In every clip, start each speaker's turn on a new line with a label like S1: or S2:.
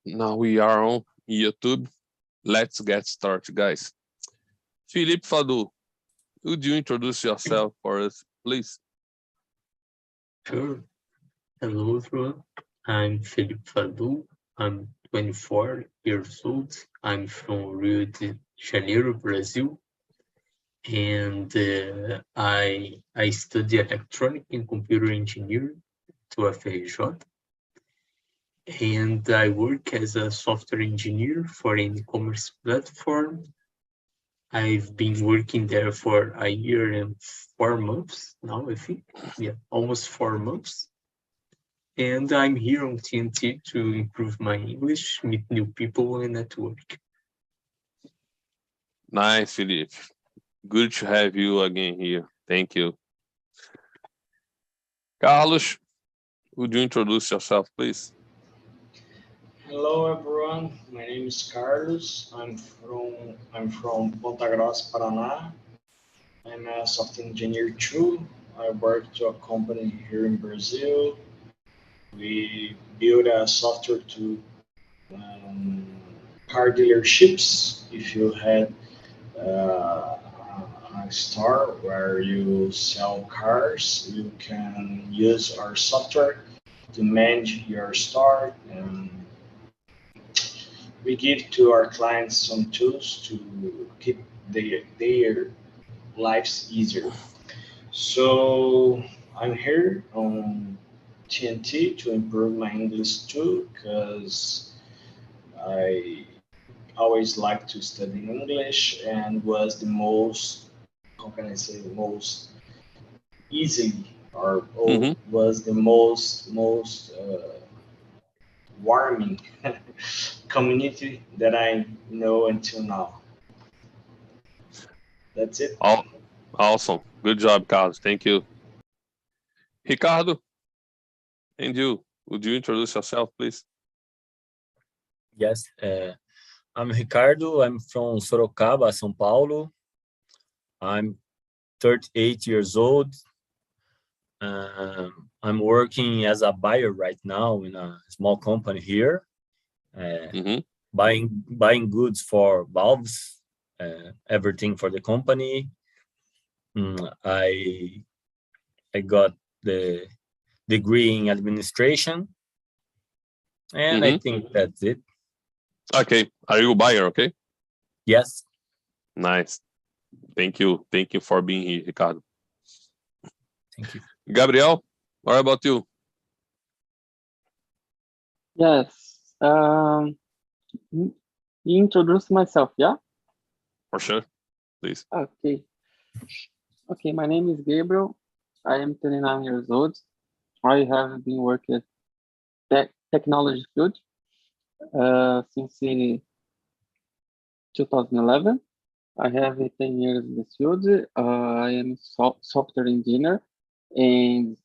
S1: Now we are on YouTube. Let's get started, guys. Felipe Fadu, would you introduce yourself for us, please?
S2: Sure. Hello, everyone. I'm Felipe Fadu. I'm 24 years old. I'm from Rio de Janeiro, Brazil. And I study electronic and computer engineering to FRJ. And I work as a software engineer for an e-commerce platform. I've been working there for a year and 4 months now, I think. Yeah, almost 4 months. And I'm here on TNT to improve my English, meet new people, and network.
S1: Nice, Felipe. Good to have you again here. Thank you. Carlos, would you introduce yourself, please?
S3: Hello everyone, my name is Carlos. I'm from Ponta Grossa, Paraná. I'm a software engineer too. I work to a company here in Brazil. We build a software to car dealerships. If you had a store where you sell cars, you can use our software to manage your store, and we give to our clients some tools to keep their lives easier. So I'm here on TNT to improve my English too, because I always like to study English and was the most, how can I say, most easily, or was the most warming community that I know until now. That's it.
S1: Oh, awesome. Good job, Carlos. Thank you. Ricardo, and you, would you introduce yourself, please?
S4: Yes, I'm Ricardo. I'm from Sorocaba, São Paulo. I'm 38 years old. I'm working as a buyer right now in a small company here, buying goods for valves, everything for the company. I got the degree in administration, and I think that's it.
S1: Okay, are you a buyer? Okay.
S4: Yes.
S1: Nice. Thank you for being here, Ricardo.
S4: Thank you.
S1: Gabriel, what about you?
S5: Yes. Introduce myself, yeah?
S1: For sure, please.
S5: Okay. Okay, my name is Gabriel. I am 29 years old. I have been working at technology field since 2011. I have 10 years in this field. I am software engineer, and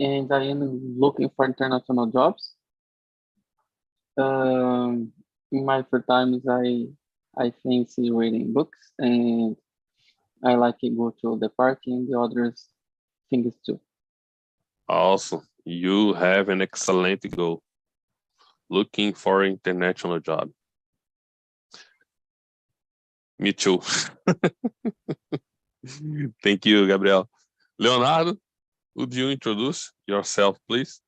S5: I am looking for international jobs. In my free times, I fancy reading books, and I like to go to the park and the other things too.
S1: Awesome. You have an excellent goal. Looking for an international job. Me too. Thank you, Gabriel. Leonardo, would you introduce yourself, please?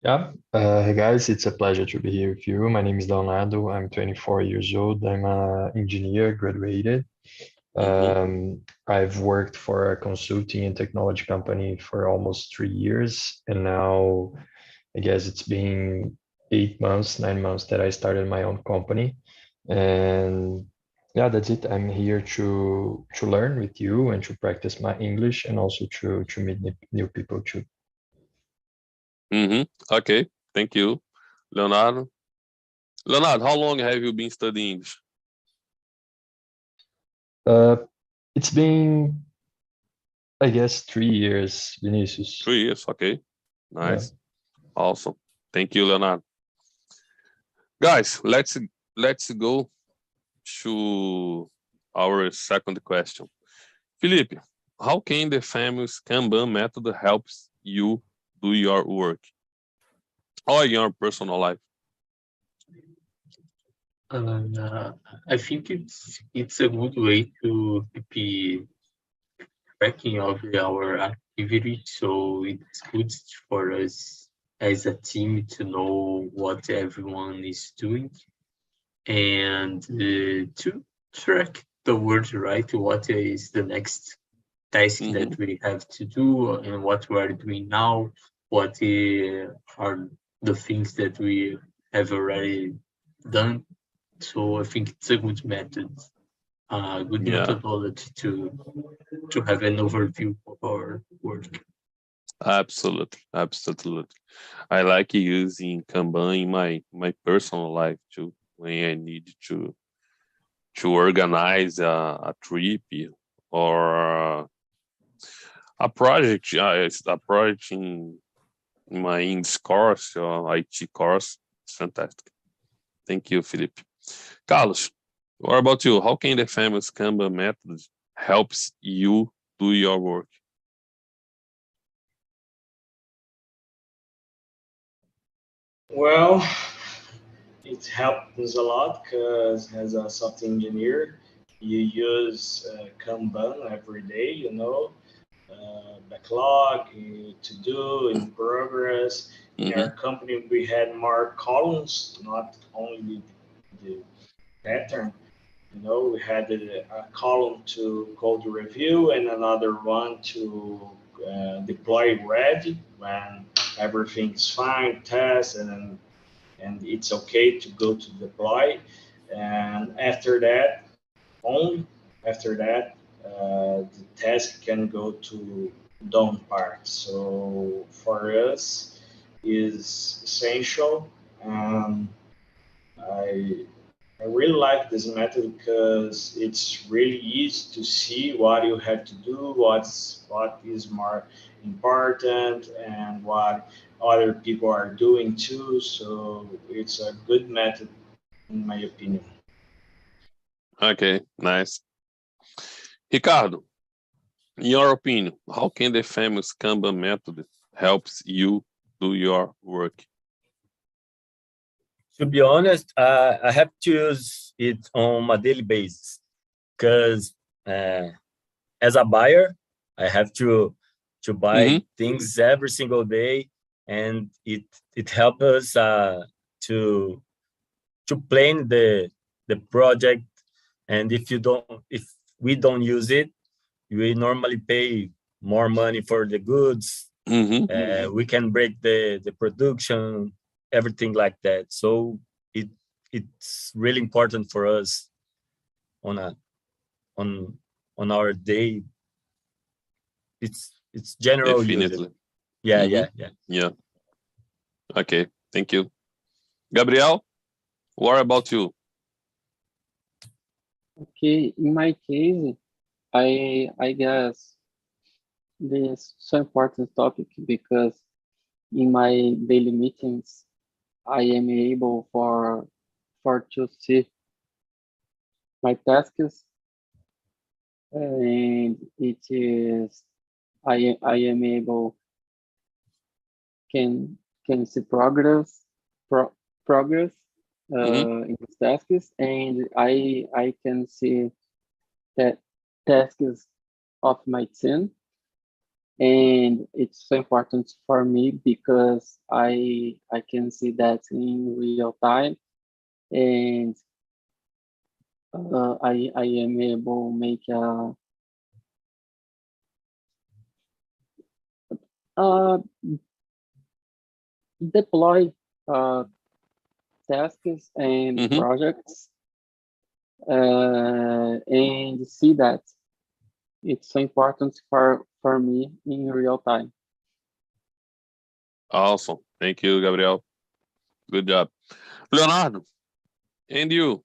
S6: Yeah, hey guys, it's a pleasure to be here with you. My name is Leonardo. I'm 24 years old. I'm an engineer, graduated. I've worked for a consulting and technology company for almost 3 years, and now I guess it's been 8 months, 9 months that I started my own company. And yeah, that's it. I'm here to learn with you and to practice my English, and also to meet new people too.
S1: Okay, thank you, Leonardo. Leonardo, how long have you been studying English?
S6: It's been, I guess, 3 years, Vinicius.
S1: 3 years, okay. Nice. Yeah. Awesome. Thank you, Leonardo. Guys, let's go to our second question. Felipe, how can the famous Kanban method helps you do your work or your personal life?
S2: I think it's a good way to keep tracking of our activity. So it's good for us as a team to know what everyone is doing and to track the words, right? What is the next task that we have to do and what we are doing now? What are the things that we have already done? So I think it's a good method, good methodology to have an overview of our work.
S1: Absolutely. I like using Kanban in my personal life too, when I need to organize a trip or a project. A project in my English course or IT course. It's fantastic. Thank you, Felipe. Carlos, what about you? How can the famous Kanban method helps you do your work?
S3: Well, it helps a lot because as a software engineer, you use Kanban every day, backlog, to do, in progress. In our company, we had more columns, not only the pattern. We had a column to code review and another one to deploy ready when everything's fine, test, and it's okay to go to deploy. And only after that, the task can go to done part. So for us, is essential. I I really like this method because it's really easy to see what you have to do, what is more important, and what other people are doing too. So it's a good method, in my opinion.
S1: Okay, nice. Ricardo, in your opinion, how can the famous Kanban method helps you do your work?
S4: To be honest, I have to use it on a daily basis because as a buyer, I have to buy things every single day, and it helps us to plan the project. And if we don't use it, we normally pay more money for the goods. We can break the production, everything like that. So it's really important for us on our day. It's general
S1: Definitely.
S4: usage. Yeah.
S1: Okay, thank you. Gabriel, what about you?
S5: Okay, in my case, I guess this is so important topic because in my daily meetings, I am able for to see my tasks, and it is I am able can see progress in these tasks, and I can see that tasks of my team, and it's so important for me because I can see that in real time, and I am able make deploy tasks and projects, and see that it's so important for me in real time.
S1: Awesome. Thank you, Gabriel. Good job. Leonardo, and you,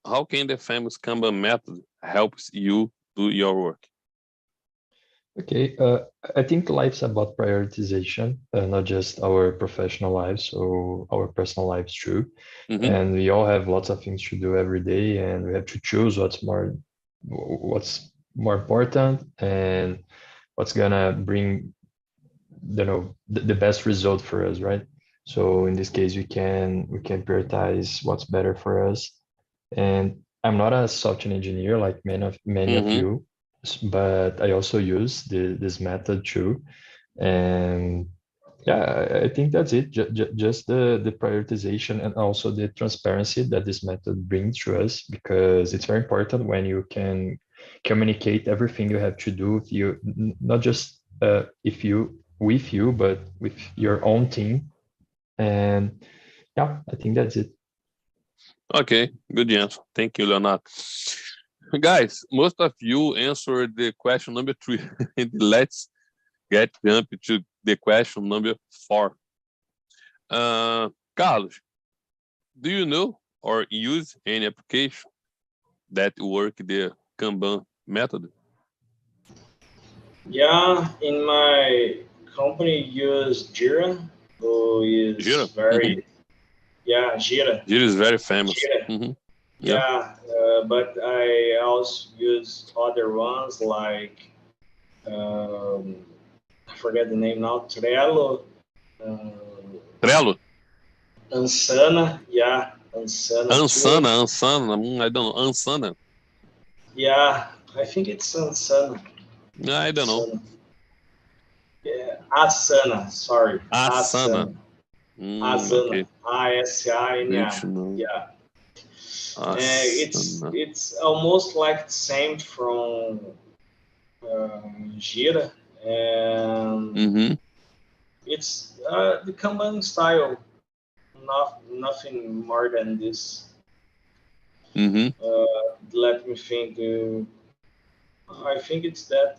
S1: how can the famous Kanban method helps you do your work?
S6: Okay, I think life's about prioritization, not just our professional lives, so our personal lives too. And we all have lots of things to do every day, and we have to choose what's more important and what's gonna bring the best result for us, right? So in this case, we can prioritize what's better for us. And I'm not a software engineer like many of you, but I also use this method too. And yeah, I think that's it. Just the prioritization and also the transparency that this method brings to us, because it's very important when you can communicate everything you have to do with you, not just if you with you, but with your own team. And yeah, I think that's it.
S1: Okay, good answer. Thank you, Leonardo. Guys, most of you answered the question number 3. Let's jump to the question number 4. Carlos, do you know or use any application that work the Kanban method?
S3: Yeah, in my company use Jira, who is
S1: Jira?
S3: very yeah, Jira.
S1: Jira is very famous.
S3: Jira. Yeah, but I also use other ones like I forget the name now. Trello.
S1: Trello?
S3: Ansana. Yeah, Ansana.
S1: Ansana. I don't know. Ansana.
S3: Yeah, I think it's Ansana.
S1: I don't know.
S3: Yeah, Asana. Sorry,
S1: Asana.
S3: Asana.
S1: Okay.
S3: Asana. Yeah. It's almost like the same from Jira, and it's the Kanban style. Nothing more than this. Let me think. I think it's that.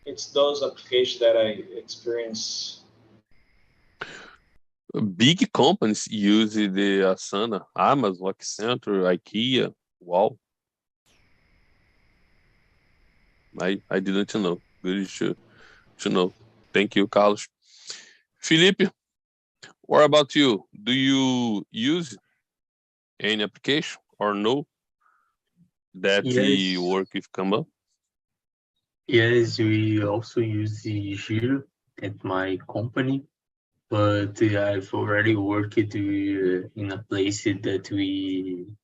S3: It's those applications that I experience.
S1: Big companies use the Asana, Amazon, Accenture, IKEA. Wow. I didn't know. Good to know. Thank you, Carlos. Felipe, what about you? Do you use any application or no that we work with Kanban?
S2: Yes, we also use the Jira at my company, but I've already worked in a place that we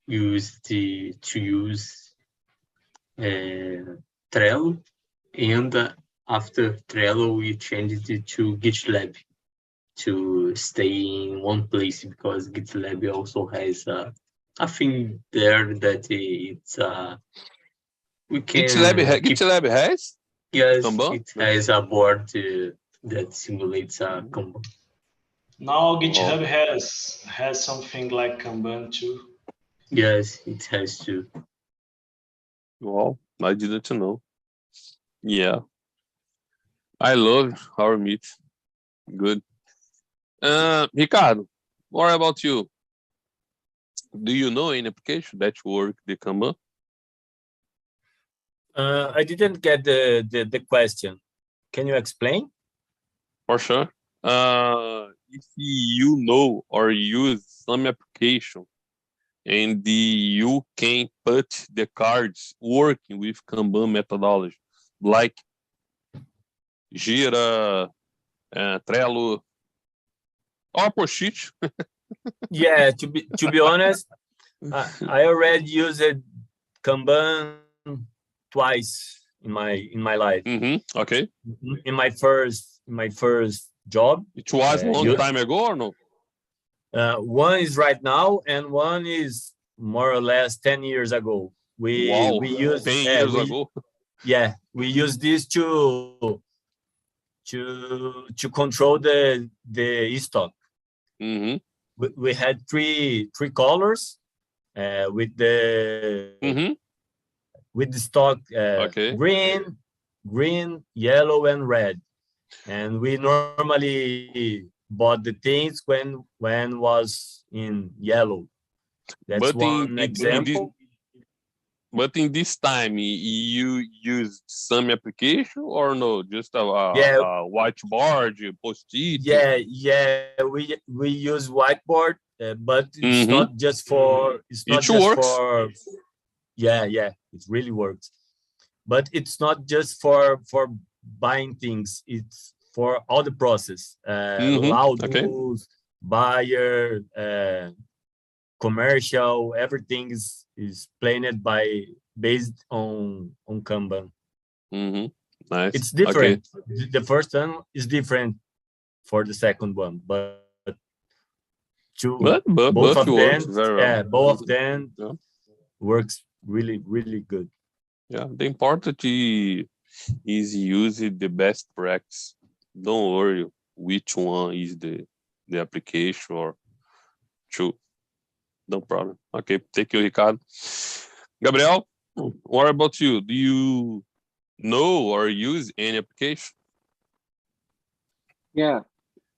S2: used to use Trello, and after Trello, we changed it to GitLab to stay in one place, because GitLab also has a thing there that it's we can
S1: GitLab has?
S2: Yes,
S1: Kanban?
S2: it has a board that simulates a Kanban.
S3: Now GitHub has something like Kanban too.
S2: Yes, it has to.
S1: Wow, I didn't know. Yeah. I love our meet. Good. Ricardo, what about you? Do you know any application that work the Kanban?
S4: I didn't get the question. Can you explain?
S1: For sure. If you know or use some application and you can put the cards working with Kanban methodology, like Jira, Trello, or Post-it.
S4: Yeah, to be honest, I already used Kanban twice in my life.
S1: Okay.
S4: In my first job.
S1: It was a long time ago or no?
S4: One is right now, and one is more or less 10 years ago. We used
S1: 10 years ago.
S4: Yeah, we use this to control the stock. We had three colors with the stock green, yellow, and red. And we normally bought the things when was in yellow. That's one example.
S1: But in this time, you used some application or no? Just a whiteboard, Post-it?
S4: Yeah. We use whiteboard, but it's not just for. It's not just
S1: works.
S4: for. Yeah. It really works. but it's not just for buying things. It's for all the process.
S1: Okay.
S4: Laudos, buyer, commercial, everything is planned based on Kanban.
S1: Nice.
S4: It's different.
S1: Okay.
S4: The first one is different for the second one, but
S1: But
S4: both of
S1: you
S4: them,
S1: worked very well.
S4: both of them
S1: Yeah.
S4: works really, really good.
S1: Yeah. The important is use the best practice. Don't worry which one is the application or two. No problem. Okay, thank you, Ricardo. Gabriel, what about you? Do you know or use any application?
S5: Yeah,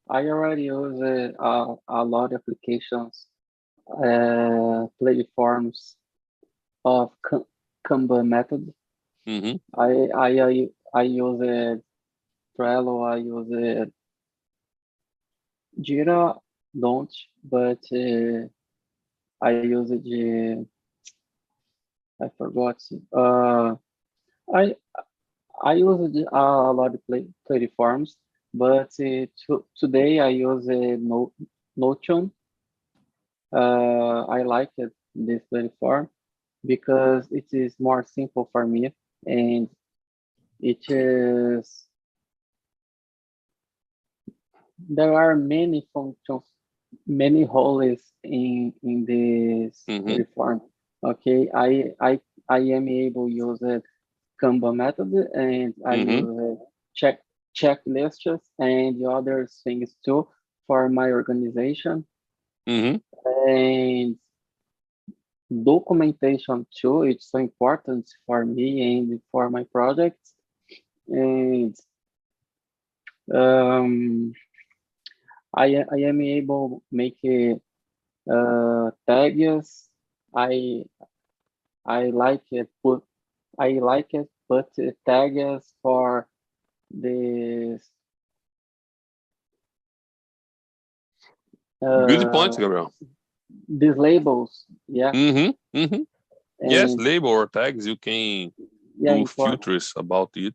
S5: I already use a lot of applications, platforms of Kanban method.
S1: Mm-hmm.
S5: I use Trello, I use Jira, don't, but I use I forgot. I I use a lot of platforms, but today I use Notion. I like this platform because it is more simple for me, and it is there are many functions, many holes in this platform. Okay, I am able to use it Kanban method, and I use checklists and the other things too for my organization, and documentation too. It's so important for me and for my projects, and I am able to make tags. I like it put tags for this.
S1: Good point, Gabriel.
S5: These labels, yeah.
S1: Yes, label or tags, you can do filters about it.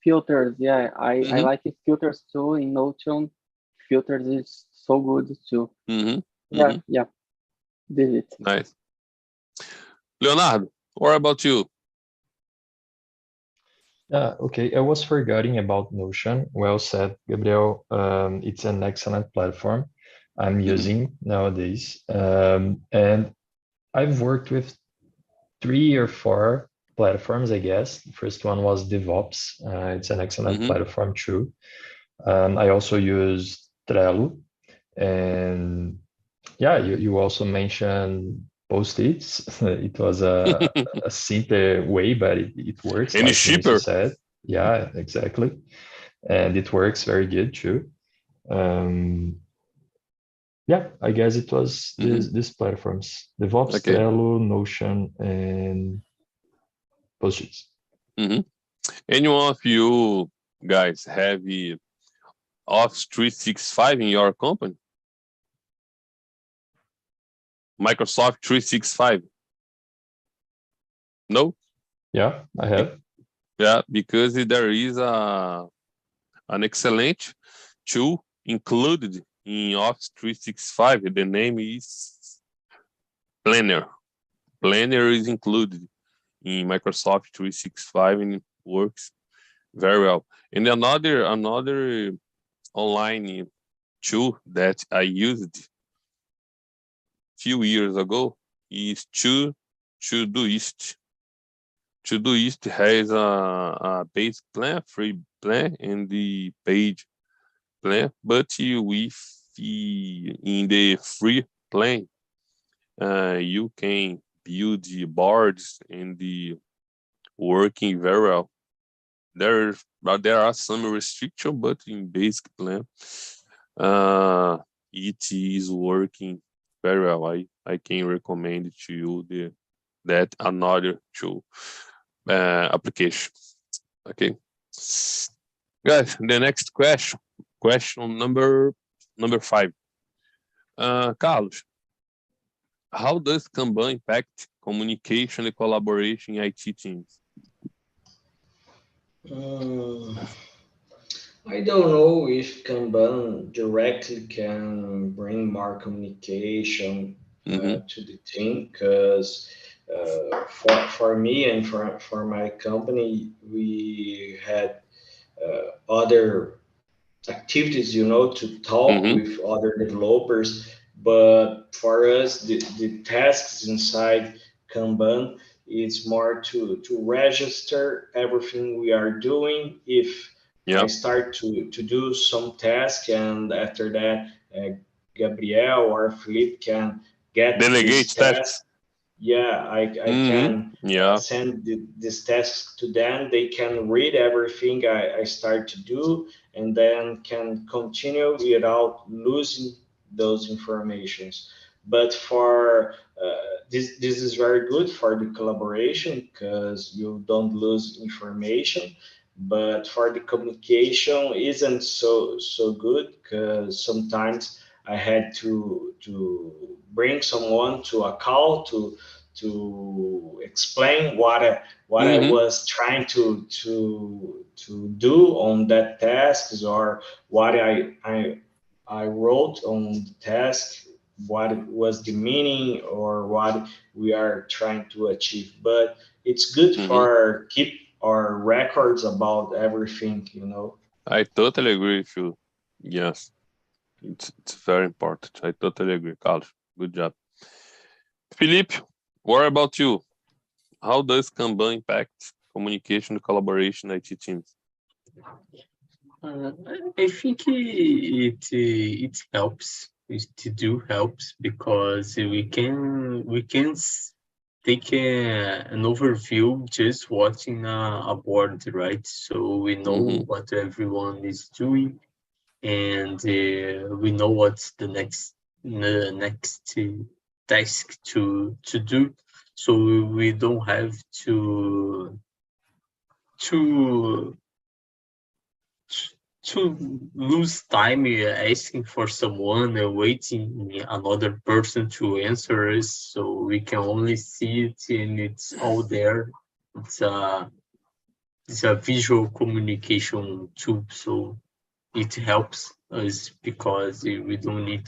S5: Filters, yeah. I like filters too in Notion. Filters is so good too. Yeah. Did it.
S1: Nice. Leonardo, what about you?
S6: Okay, I was forgetting about Notion. Well said, Gabriel. It's an excellent platform I'm using nowadays. And I've worked with 3 or 4 platforms, I guess. The first one was DevOps. It's an excellent platform too. I also use Trello. And yeah, you also mentioned Post-its. It was a simple way, but it works.
S1: And
S6: like
S1: it's cheaper.
S6: You said. Yeah, exactly. And it works very good too. Yeah, I guess it was these platforms: DevOps, Trello, Notion, and Post-its.
S1: Any one of you guys have Office 365 in your company? Microsoft 365? No?
S6: Yeah, I have.
S1: Yeah, because there is an excellent tool included in Office 365. The name is Planner. Planner is included in Microsoft 365 and it works very well. And another online tool that I used a few years ago is Todoist. Todoist has a basic plan, free plan, and the paid plan, but with in the free plan, you can build the boards and the working very well. There are some restrictions, but in basic plan, it is working very well. I can recommend to you that another tool application. Okay, guys. The next question number 5. Carlos, how does Kanban impact communication and collaboration in IT teams?
S3: Mm, I don't know if Kanban directly can bring more communication
S1: Mm-hmm.
S3: to the team because for me and for my company, we had other activities, to talk
S1: Mm-hmm.
S3: with other developers. But for us, the tasks inside Kanban, it's more to register everything we are doing. If I
S1: Yeah.
S3: start to do some task and after that, Gabriel or Felipe can get
S1: Delegate
S3: this task.
S1: tasks.
S3: Yeah, I
S1: Mm-hmm.
S3: can
S1: Yeah.
S3: send this task to them. They can read everything I start to do and then can continue without losing those informations. But for this is very good for the collaboration because you don't lose information. But for the communication, isn't so good because sometimes I had to bring someone to a call to explain what I
S1: Mm-hmm.
S3: was trying to do on that task or what I wrote on the task, what was the meaning or what we are trying to achieve. But it's good
S1: Mm-hmm.
S3: for keep our records about everything.
S1: I totally agree with you. Yes. It's very important. I totally agree, Carlos. Good job. Felipe, what about you? How does Kanban impact communication, collaboration, IT teams?
S2: Uh, I think it helps. It do helps because we can take an overview just watching a board, right? So we know
S1: Mm-hmm.
S2: what everyone is doing, and we know what's the next task to do. So we don't have to to lose time asking for someone and waiting another person to answer us, so we can only see it and it's all there. It's a it's a visual communication tool, so it helps us because we don't need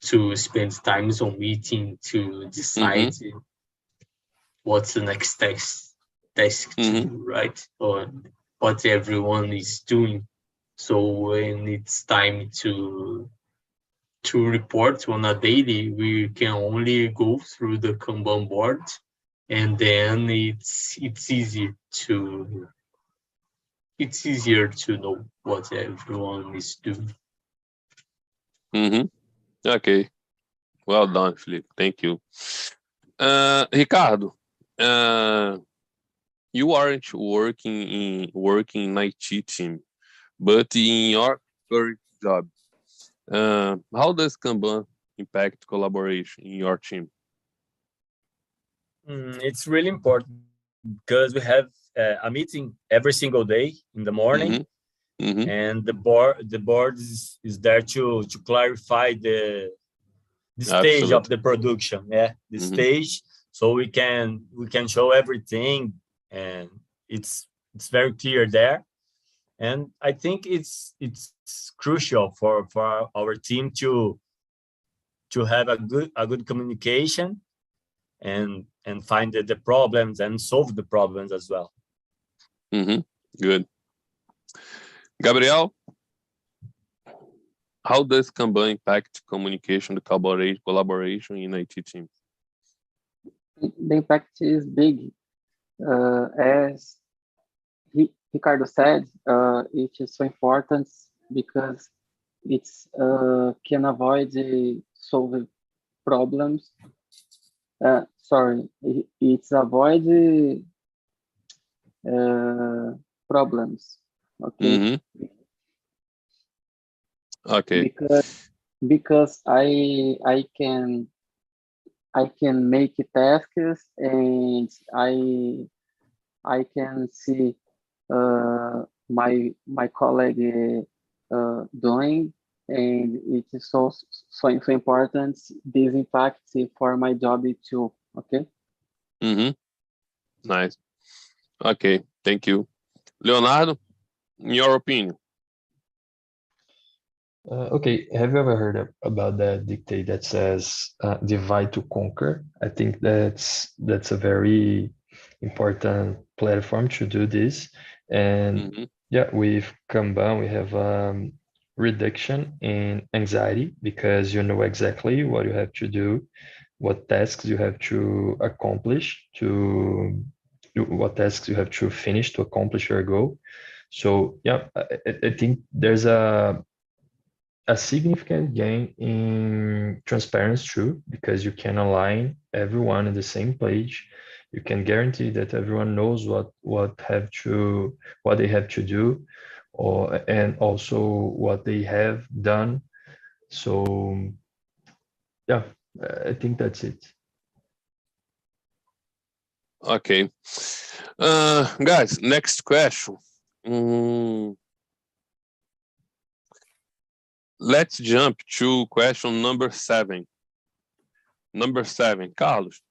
S2: to spend times on meeting to
S1: Mm-hmm.
S2: decide what's the next task to
S1: Mm-hmm.
S2: do, right? Or what everyone is doing. So when it's time to report on a daily, we can only go through the Kanban board, and then it's easier to know what everyone is doing.
S1: Mm-hmm. Okay. Well done, Felipe. Thank you. Ricardo, you aren't working in IT team, but in your current job, how does Kanban impact collaboration in your team?
S4: It's really important because we have a meeting every single day in the morning,
S1: Mm-hmm. Mm-hmm.
S4: and the board is there to clarify the stage of
S1: Absolutely.
S4: the production, the
S1: Mm-hmm.
S4: stage, so we can show everything, and it's very clear there. And I think it's crucial for our team to have a good communication, and find the problems and solve the problems as well.
S1: Mm-hmm. Good. Gabriel, how does Kanban impact communication, collaboration in IT teams?
S5: The impact is big. As Ricardo said, it is so important because it's can avoid solving problems. Sorry, it's avoid problems. Okay,
S1: Mm-hmm. Okay.
S5: because I can make tasks and I can see my colleague doing, and it is so important. This impact for my job too. Okay.
S1: Mm-hmm. Nice. Okay. Thank you. Leonardo, in your opinion?
S6: Okay, have you ever heard about that dictate that says divide to conquer? I think that's a very important platform to do this. And yeah, with Kanban, we have reduction in anxiety because you know exactly what you have to do, what tasks you have to accomplish, what tasks you have to finish to accomplish your goal. So yeah, I think there's a significant gain in transparency too, because you can align everyone on the same page. You can guarantee that everyone knows what they have to do, and also what they have done. So yeah, I think that's it.
S1: Okay. Guys, next question. Let's jump to question number 7. Number 7, Carlos,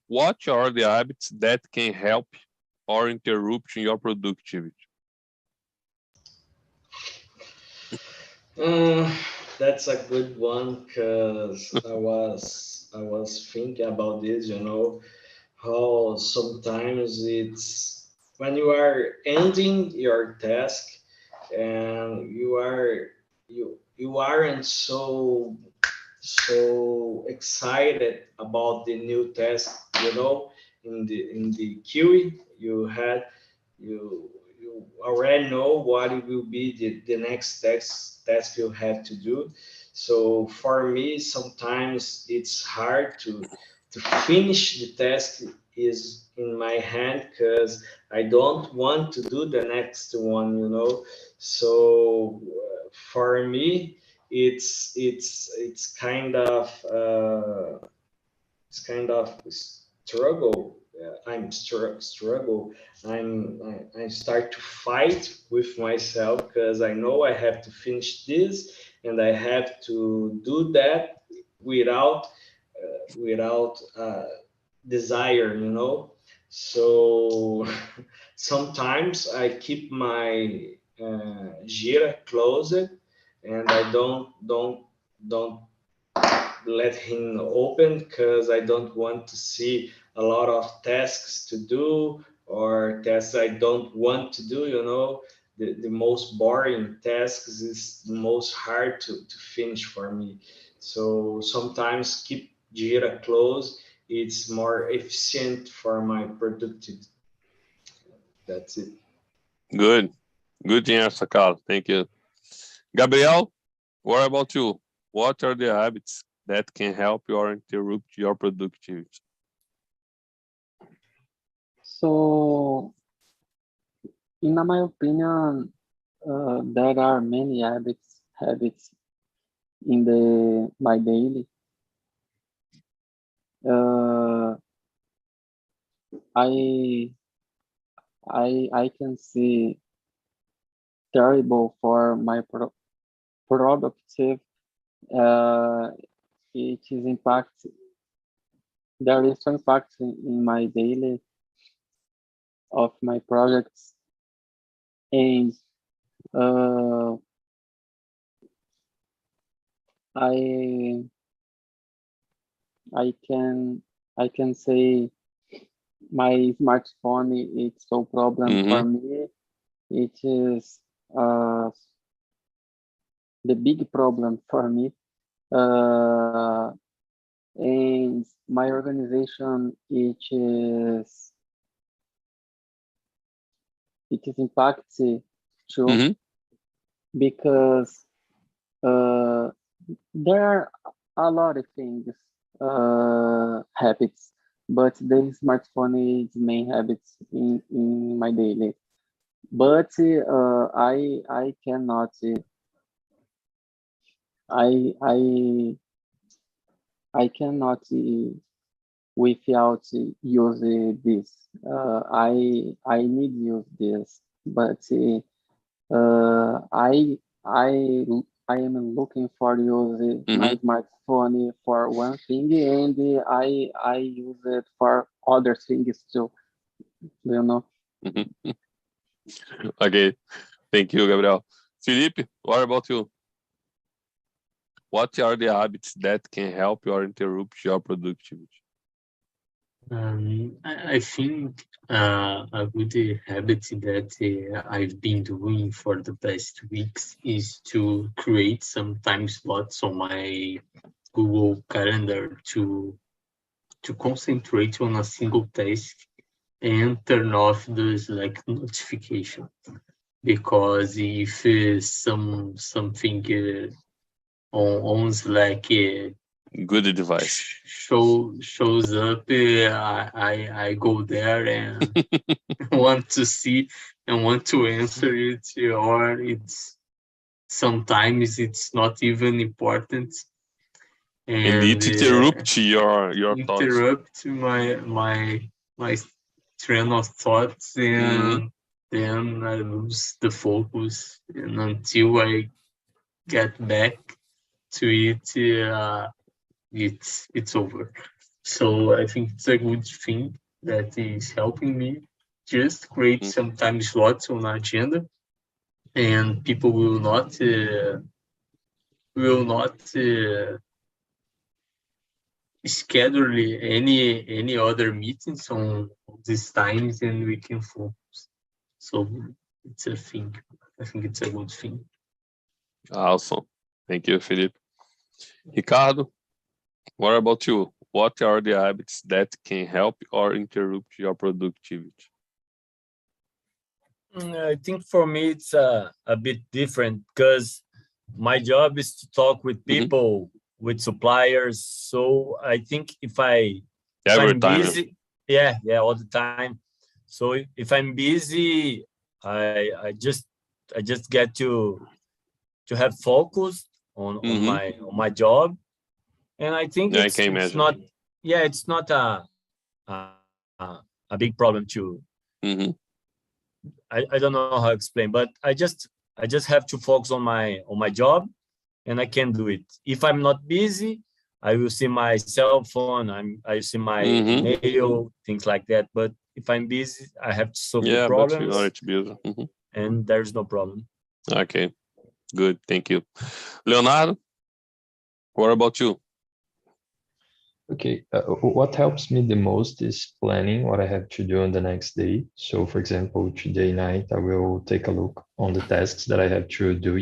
S1: what are the habits that can help or interrupt your productivity?
S3: That's a good one because I was thinking about this, how sometimes it's when you are ending your task and you aren't so excited about the new task, in the queue you had, you already know what it will be the next task you have to do. So for me, sometimes it's hard to finish the task is in my hand because I don't want to do the next one. So for me, it's kind of struggle. I'm struggle. I start to fight with myself because I know I have to finish this and I have to do that without desire. So sometimes I keep my Jira closed and I don't let him open because I don't want to see a lot of tasks to do or tasks I don't want to do. The most boring tasks is the most hard to finish for me. So sometimes keep Jira closed. It's more efficient for my productivity. That's it.
S1: Good answer, Carlos. Thank you. Gabriel, what about you? What are the habits that can help you or interrupt your productivity?
S5: So, in my opinion, there are many habits in my daily. I can see terrible for my productive. It is impact. There is some impact in my daily of my projects, and I can say my smartphone it's no problem for me. It is the big problem for me. And my organization it is impacted too because there are a lot of things habits, but the smartphone is main habits in my daily. But I cannot I cannot without use this. I need use this, but I am looking for use my smartphone for one thing, and I use it for other things too. You know.
S1: Okay, thank you, Gabriel. Felipe, what about you? What are the habits that can help or interrupt your productivity?
S2: I think a good habit that I've been doing for the past weeks is to create some time slots on my Google Calendar to concentrate on a single task and turn off the Slack notification. Because if something on Slack
S1: Good advice.
S2: shows up, I go there and want to see and want to answer it, or sometimes it's not even important,
S1: And it interrupt your thoughts.
S2: interrupt my train of thoughts, and then I lose the focus, and until I get back to it, it's over. So I think it's a good thing that is helping me just create some time slots on the agenda, and people will not schedule any other meetings on these times, and we can focus. So it's a thing. I think it's a good thing.
S1: Awesome. Thank you, Felipe. Ricardo, what about you? What are the habits that can help or interrupt your productivity?
S4: I think for me it's a bit different because my job is to talk with people, with suppliers. So I think if I'm busy, yeah, all the time. So if I'm busy, I just get to have focus on my job, and I think it's not a big problem to. I don't know how to explain, but I just have to focus on my job, and I can do it. If I'm not busy, I will see my cell phone. I see my mail, things like that. But if I'm busy, I have to solve the problems.
S1: But you are busy.
S4: And there's no problem.
S1: Okay, good. Thank you, Leonardo. What about you?
S6: Okay, what helps me the most is planning what I have to do on the next day. So for example, today night, I will take a look on the tasks that I have to do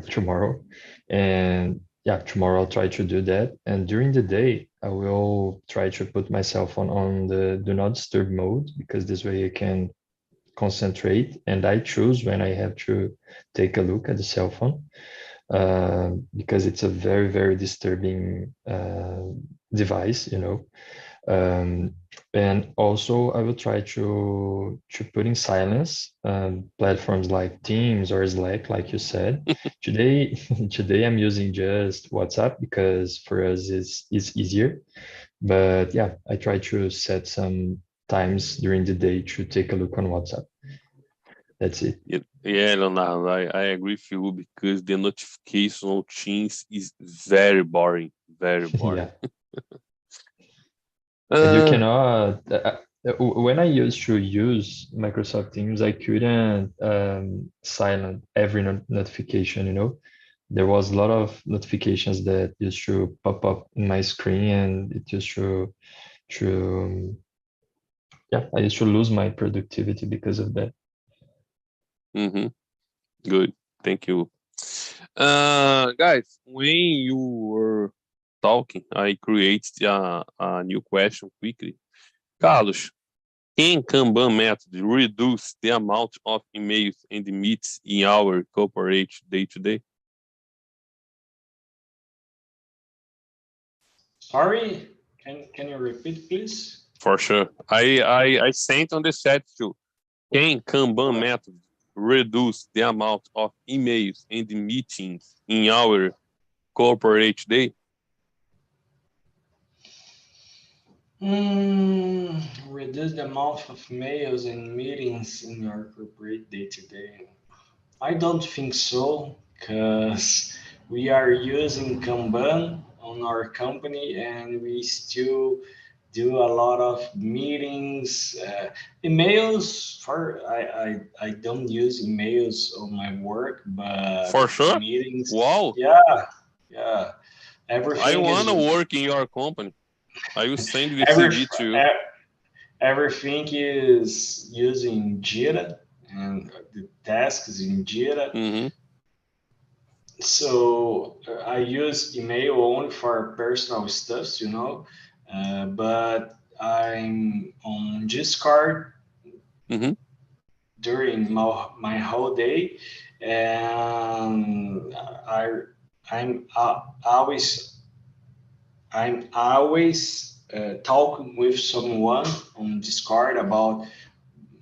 S6: tomorrow. And yeah, tomorrow I'll try to do that. And during the day, I will try to put myself on the do not disturb mode, because this way I can concentrate, and I choose when I have to take a look at the cell phone. Because it's a very, very disturbing device, and also I will try to put in silence platforms like Teams or Slack, like you said. Today I'm using just WhatsApp because for us it's easier. But yeah, I try to set some times during the day to take a look on WhatsApp. That's it.
S1: Yeah, Leonardo, I agree with you, because the notification on Teams is very boring. Very boring.
S6: And you cannot. When I used to use Microsoft Teams, I couldn't silent every notification. There was a lot of notifications that used to pop up in my screen, and it used to I used to lose my productivity because of that.
S1: Good, thank you. Guys, when you were talking, I created a new question quickly. Carlos, can Kanban method reduce the amount of emails and meets in our corporate day-to-day?
S3: Sorry, can you repeat, please?
S1: For sure. I sent on the chat too. Can Kanban method reduce the amount of emails and meetings in our corporate day?
S3: Reduce the amount of mails and meetings in your corporate day-to-day. I don't think so, because we are using Kanban on our company, and we still do a lot of meetings, emails. I don't use emails on my work, but
S1: For sure.
S3: meetings.
S1: Wow.
S3: Yeah.
S1: I
S3: Everything is
S1: wanna work in your company. I will send the
S3: every,
S1: CV to you.
S3: everything is using Jira and the tasks in Jira.
S1: Mm-hmm.
S3: So I use email only for personal stuff, but I'm on Discord
S1: Mm-hmm.
S3: during my whole day, and I'm always talking with someone on Discord about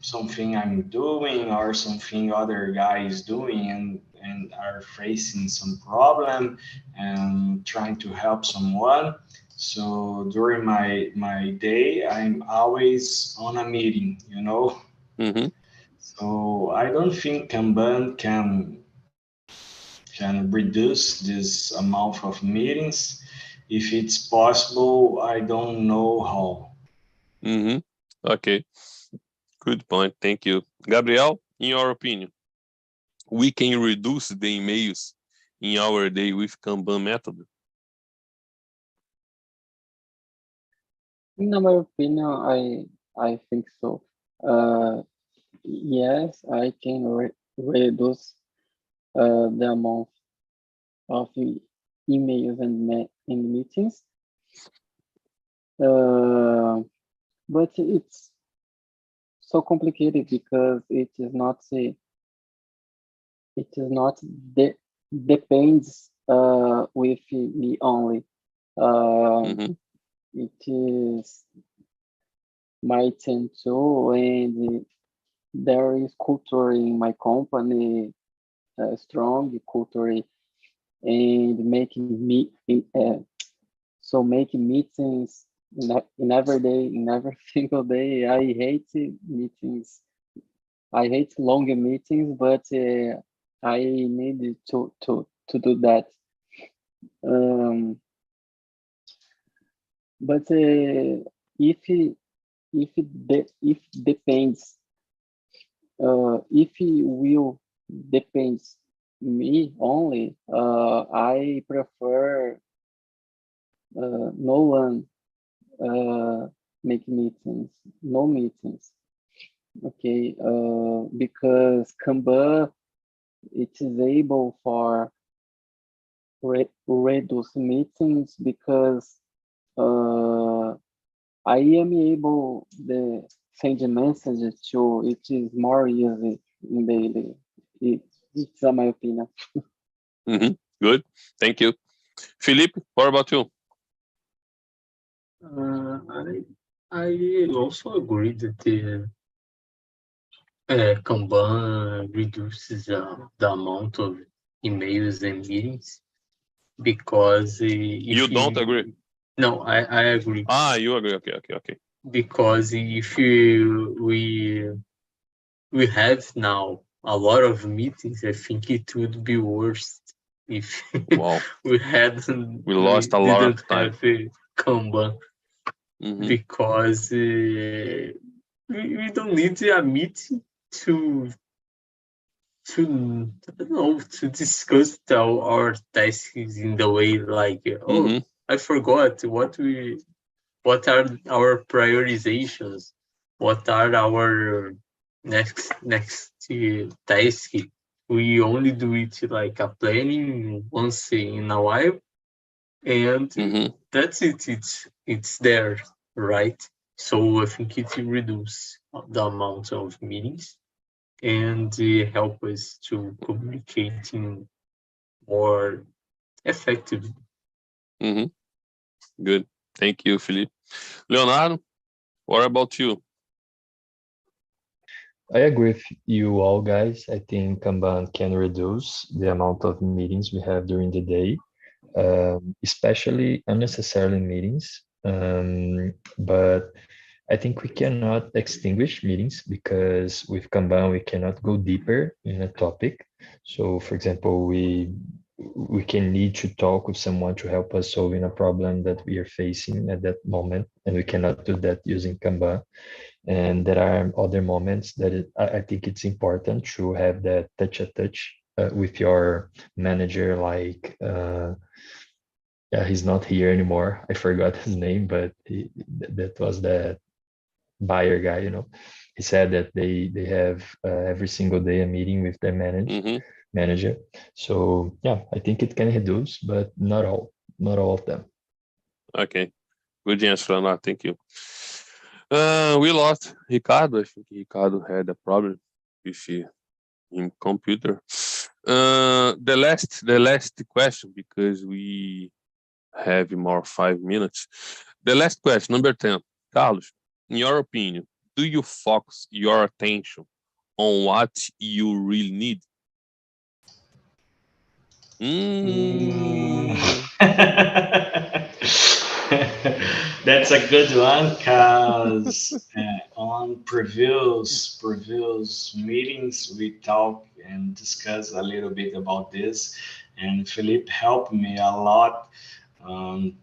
S3: something I'm doing or something other guy is doing, and are facing some problem and trying to help someone. So during my day, I'm always on a meeting.
S1: Mm-hmm.
S3: So I don't think Kanban can reduce this amount of meetings. If it's possible, I don't know how.
S1: Mm-hmm. Okay. Good point. Thank you. Gabriel, in your opinion, we can reduce the emails in our day with Kanban method?
S5: In my opinion, I think so. Yes, I can reduce the amount of emails and meetings. But it's so complicated because it is not depends with me only.
S1: Mm-hmm.
S5: It is my team too, and there is culture in my company, strong culture, and making meetings in every day, in every single day. I hate meetings. I hate long meetings, but I need to do that. Um, but if depends, if it will depends me only, I prefer no one make meetings, no meetings. Okay, because Kanban it is able for reduce meetings because I am able to send a message to it is more easy in daily. It's my opinion.
S1: Mm-hmm. Good. Thank you. Felipe, what about you?
S2: I also agree that the Kanban reduces the amount of emails and meetings because
S1: You
S2: if
S1: don't agree?
S2: no, I agree
S1: You agree. Okay.
S2: because if we have now a lot of meetings, I think it would be worse if
S1: Wow.
S2: we
S1: lost a lot
S2: didn't
S1: of time.
S2: have a Kanban
S1: Mm-hmm.
S2: because we don't need a meeting to I don't know, to discuss our tasks in the way like
S1: Mm-hmm.
S2: I forgot what are our prioritizations, what are our next task. We only do it like a planning once in a while, and
S1: Mm-hmm.
S2: that's it. It's there, right? So I think it reduce the amount of meetings and help us to communicating more effectively.
S1: Mm-hmm. Good. Thank you, Felipe. Leonardo, what about you?
S6: I agree with you all, guys. I think Kanban can reduce the amount of meetings we have during the day, especially unnecessary meetings. But I think we cannot extinguish meetings because with Kanban we cannot go deeper in a topic. So, for example, we can need to talk with someone to help us solving a problem that we are facing at that moment, and we cannot do that using Kanban. And there are other moments that I think it's important to have that touch with your manager, like yeah, he's not here anymore. I forgot his name, but that was the buyer guy, you know. He said that they have every single day a meeting with their manager. So yeah, I think it can reduce, but not all of them.
S1: Okay, good answer, Ana. Thank you. We lost Ricardo. I think Ricardo had a problem with his computer. The last question, because we have more 5 minutes. The last question, number 10. Carlos, in your opinion, do you focus your attention on what you really need?
S3: That's a good one, because on previous meetings we talk and discuss a little bit about this, and Philippe helped me a lot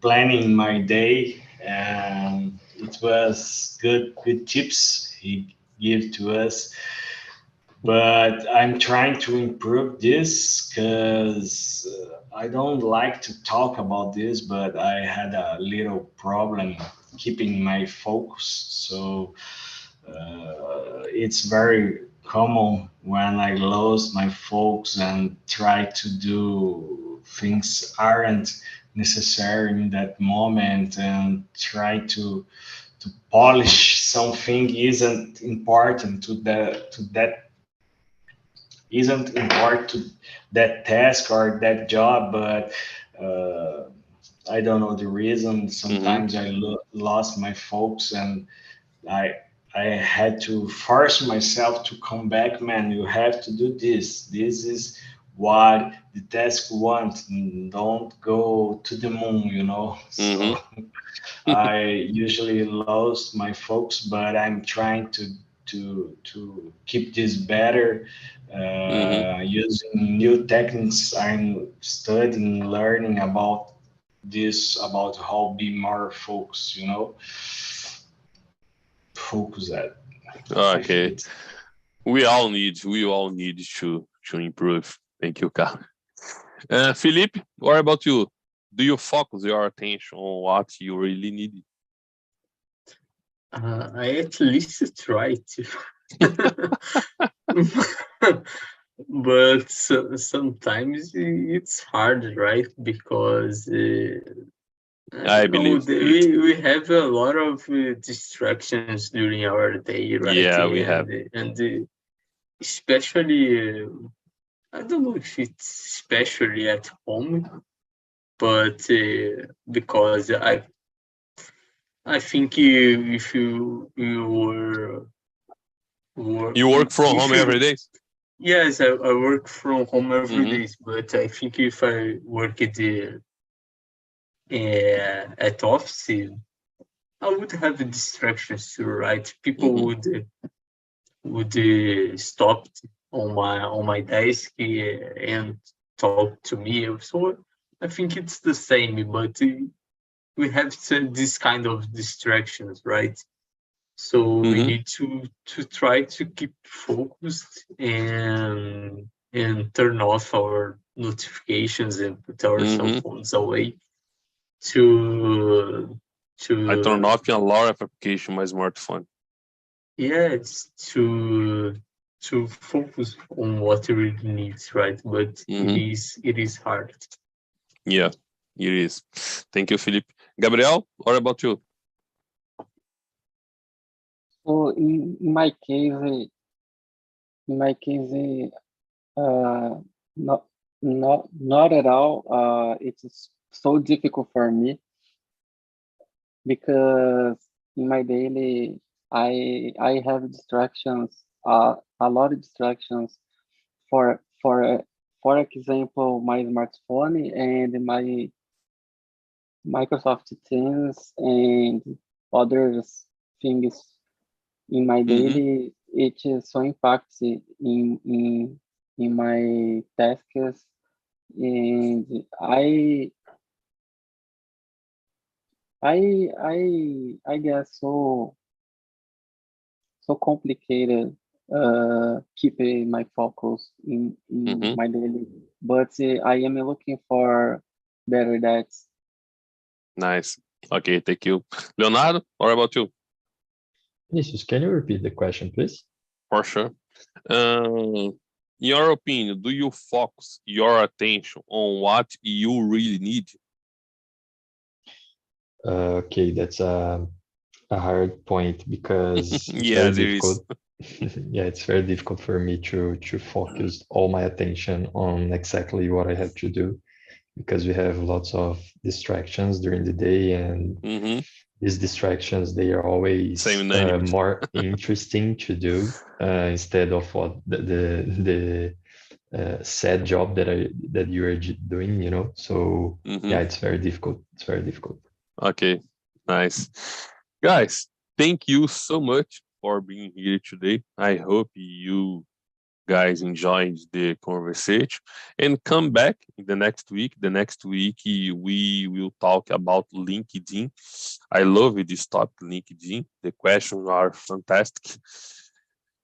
S3: planning my day, and it was good tips he gave to us. But I'm trying to improve this, because I don't like to talk about this, but I had a little problem keeping my focus. So it's very common when I lose my focus and try to do things aren't necessary in that moment, and try to polish something isn't important to that isn't important to that task or that job, but uh, I don't know the reason. Sometimes I lost my focus, and I I had to force myself to come back. Man, you have to do this. This is what the task wants. Don't go to the moon, you know. So I usually lost my focus, but I'm trying to keep this better, using new techniques. I'm studying, learning about this, about how be more focused. You know, focus at. I think
S1: Okay. We all need to improve. Thank you, Carl. Felipe, what about you? Do you focus your attention on what you really need?
S2: I at least try to. But sometimes it's hard, right? Because
S1: I
S2: don't know,
S1: believe it.
S2: we have a lot of distractions during our day, right?
S1: Yeah, we have.
S2: And especially, I don't know if it's especially at home, but because I think if you were
S1: You work from
S2: if
S1: home
S2: you,
S1: every day?
S2: yes, I work from home every day, but I think if I work at office, I would have distractions too, right? People would stop on my desk and talk to me. So I think it's the same, but we have this kind of distractions, right? So we need to try to keep focused and turn off our notifications and put our cell phones away to
S1: I turn off a lot of application my smartphone.
S2: yeah, it's to focus on what you really needs, right? But it is hard.
S1: Yeah, it is. Thank you, Felipe. Gabriel, what about you?
S5: So in my case, not at all. It's so difficult for me because in my daily, I have distractions, a lot of distractions. For example, my smartphone and my Microsoft Teams and other things in my daily, it so impacts in my tasks and I guess so complicated keeping my focus in my daily, but I am looking for better dates.
S1: Nice. Okay, thank you. Leonardo, what about you?
S6: Vinicius, can you repeat the question, please?
S1: For sure. In your opinion, do you focus your attention on what you really need?
S6: Okay, that's a hard point because it's
S1: Yeah,
S6: very
S1: there is.
S6: difficult. Yeah, it's very difficult for me to focus all my attention on exactly what I have to do because we have lots of distractions during the day, and
S1: Mhm.
S6: these distractions, they are always
S1: Same name.
S6: more interesting to do instead of what the sad job that you are doing, you know. So yeah, it's very difficult. It's very difficult.
S1: Okay, nice. Guys, thank you so much for being here today. I hope you guys enjoyed the conversation and come back in the next week. The next week, we will talk about LinkedIn. I love this topic, LinkedIn. The questions are fantastic.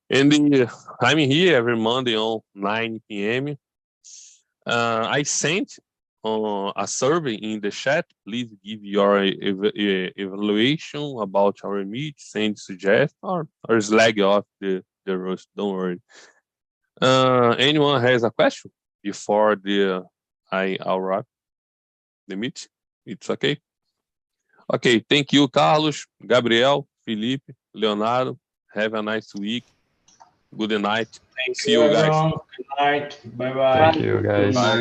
S1: And I'm here every Monday on 9 p.m. I sent a survey in the chat. Please give your evaluation about our meet, send suggest or slag off the roast. Don't worry. Anyone has a question before I'll wrap the meet? It's okay. Okay, thank you, Carlos, Gabriel, Felipe, Leonardo. Have a nice week. Good night.
S3: Thank
S1: See
S3: you,
S1: you guys.
S3: everyone. Good night. Bye bye.
S6: Thank you, guys.
S2: Good night.